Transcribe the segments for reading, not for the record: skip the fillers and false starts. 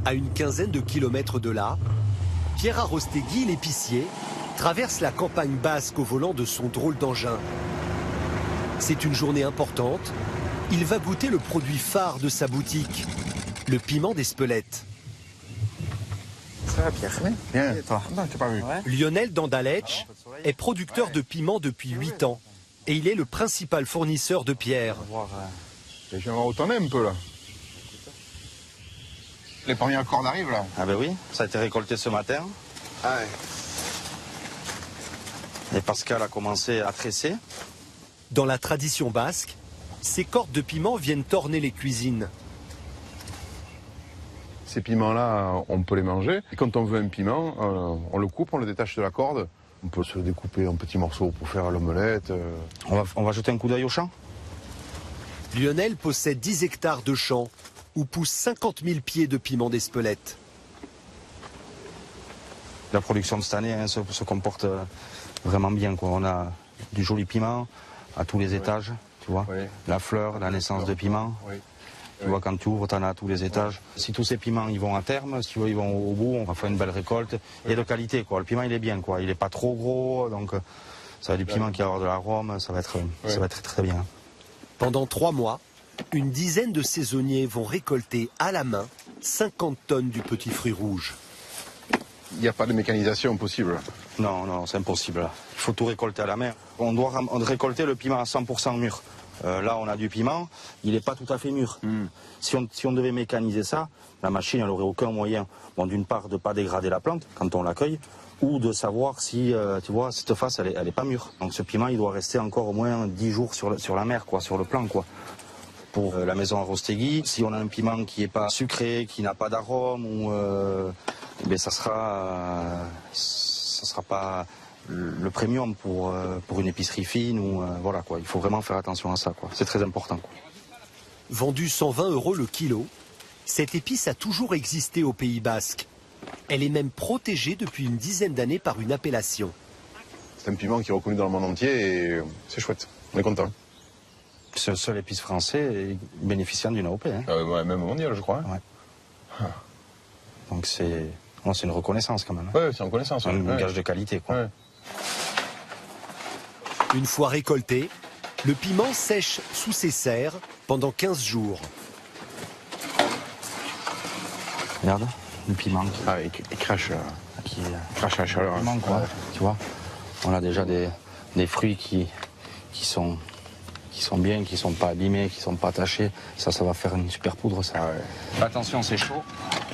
À une quinzaine de kilomètres de là, Pierre Arostegui, l'épicier, traverse la campagne basque au volant de son drôle d'engin. C'est une journée importante. Il va goûter le produit phare de sa boutique, le piment d'Espelette. Ça va, Pierre? Bien, toi? Non, t'as pas vu. Ouais. Lionel Dandalech est producteur de piment depuis 8 ans et il est le principal fournisseur de Pierre. Les gens autant un peu là. Les premières cordes arrivent là. Ah ben oui, ça a été récolté ce matin. Ah ouais. Et Pascal a commencé à tresser. Dans la tradition basque, ces cordes de piment viennent orner les cuisines. Ces piments-là, on peut les manger. Et quand on veut un piment, on le coupe, on le détache de la corde. On peut se découper en petits morceaux pour faire l'omelette. On va jeter un coup d'œil au champ. Lionel possède 10 hectares de champs où poussent 50 000 pieds de piment d'Espelette. La production de cette année se comporte vraiment bien, quoi. On a du joli piment à tous les étages, tu vois. Oui. La fleur, la naissance de piment. Oui. Tu vois, quand tu ouvres, tu en as à tous les étages. Si tous ces piments ils vont à terme, si tu veux, ils vont au bout, on va faire une belle récolte. Et de qualité, quoi. Le piment, il est bien, quoi. Il n'est pas trop gros, donc ça va être du piment qui va avoir de l'arôme, ça va être très, très bien. Pendant 3 mois, une dizaine de saisonniers vont récolter à la main 50 tonnes du petit fruit rouge. Il n'y a pas de mécanisation possible. Non, c'est impossible. Il faut tout récolter à la main. On doit récolter le piment à 100% mûr. Là, on a du piment, il n'est pas tout à fait mûr. Si on devait mécaniser ça, la machine, elle n'aurait aucun moyen, bon, d'une part, de ne pas dégrader la plante quand on l'accueille, ou de savoir si, tu vois, cette face, elle n'est pas mûre. Donc ce piment, il doit rester encore au moins 10 jours sur la mer, quoi, sur le plan, quoi. Pour la maison Arostegui, si on a un piment qui n'est pas sucré, qui n'a pas d'arôme, ou, ben ça sera pas le premium pour une épicerie fine, ou voilà, quoi. Il faut vraiment faire attention à ça, quoi. C'est très important, quoi. Vendue 120 € le kilo, cette épice a toujours existé au Pays basque. Elle est même protégée depuis une dizaine d'années par une appellation. C'est un piment qui est reconnu dans le monde entier et c'est chouette. On est content. C'est le seul épice français bénéficiant d'une AOP. Hein. Ouais, même mondial, je crois. Ouais. Donc c'est une reconnaissance quand même. Hein. Ouais, c'est une reconnaissance. Un gage de qualité, quoi. Ouais. Une fois récolté, le piment sèche sous ses serres pendant 15 jours. Regarde, le piment Il crache, qui crache à la chaleur. piment, quoi. Tu vois, on a déjà des fruits qui sont bien, qui sont pas abîmés, qui sont pas attachés. Ça va faire une super poudre, ça. Ah ouais. Attention, c'est chaud.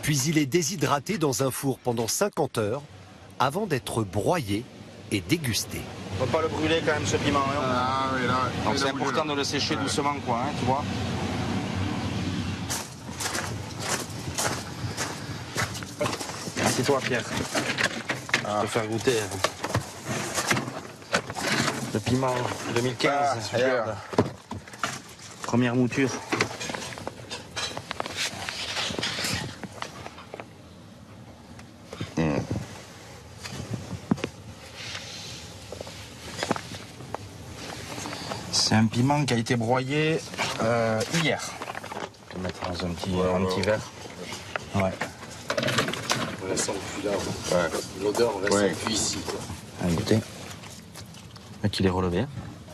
Puis il est déshydraté dans un four pendant 50 heures avant d'être broyé et dégusté. On peut pas le brûler quand même, ce piment. Hein. Ah oui, là. Donc c'est important de le sécher doucement, quoi, hein, tu vois. C'est toi, Pierre. Je vais te faire goûter. Le piment 2015. Ah, super. Regarde. Première mouture. C'est un piment qui a été broyé hier. Je vais le mettre dans un petit verre. Ouais. On la sent depuis là. Ouais. L'odeur, on la sent depuis ici. Allez, goûter. Qu'il est relevé.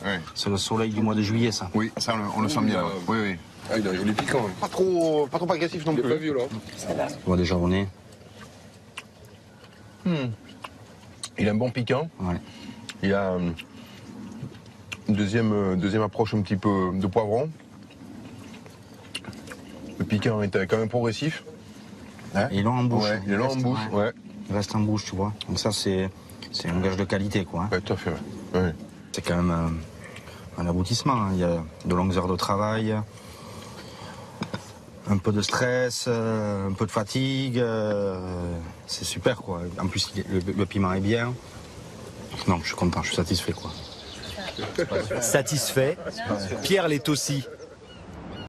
Ouais. C'est le soleil du mois de juillet, ça. Oui, ça, on le sent bien. Oui. Ah, il est piquant. Hein. Pas trop agressif non Il est plus. pas violent. Tu vois déjà au nez. Il a un bon piquant. Ouais. Il a une deuxième approche un petit peu de poivron. Le piquant est quand même progressif. Hein? Et il est long en bouche. Ouais, il est long en bouche. Ouais. Il reste en bouche, tu vois. Donc ça, c'est un gage de qualité, quoi. Hein. Ouais, tout à fait. Ouais. C'est quand même un aboutissement. Hein. Il y a de longues heures de travail, un peu de stress, un peu de fatigue. C'est super, quoi. En plus, le piment est bien. Non, je suis content, je suis satisfait, quoi. Satisfait, Pierre l'est aussi.